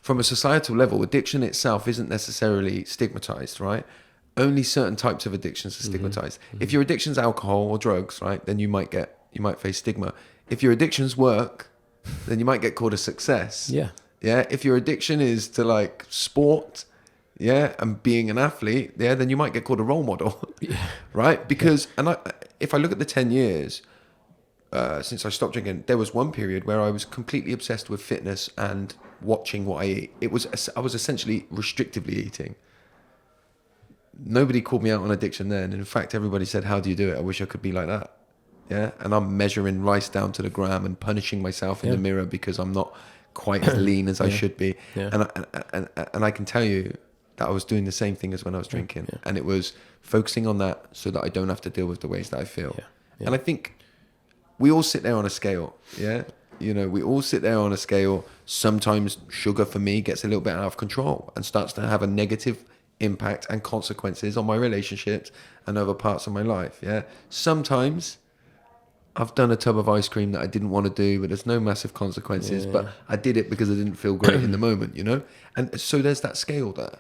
From a societal level, addiction itself isn't necessarily stigmatized, right? Only certain types of addictions are stigmatized. If your addiction's alcohol or drugs, right, then you might face stigma. If your addiction's work, then you might get called a success. Yeah. Yeah. If your addiction is to like sport, yeah, and being an athlete, yeah, then you might get called a role model. Yeah. Right? Because if I look at the 10 years since I stopped drinking, there was one period where I was completely obsessed with fitness and watching what I eat. I was essentially restrictively eating. Nobody called me out on addiction then. In fact, everybody said, "How do you do it? I wish I could be like that." Yeah, and I'm measuring rice down to the gram and punishing myself in the mirror because I'm not quite as lean as I should be. Yeah. And I can tell you that I was doing the same thing as when I was drinking, and it was focusing on that so that I don't have to deal with the ways that I feel. And I think we all sit there on a scale, yeah. You know, we all sit there on a scale. Sometimes sugar for me gets a little bit out of control and starts to have a negative impact and consequences on my relationships and other parts of my life. Yeah. Sometimes I've done a tub of ice cream that I didn't want to do, but there's no massive consequences. But I did it because I didn't feel great in the moment, you know? And so there's that scale there.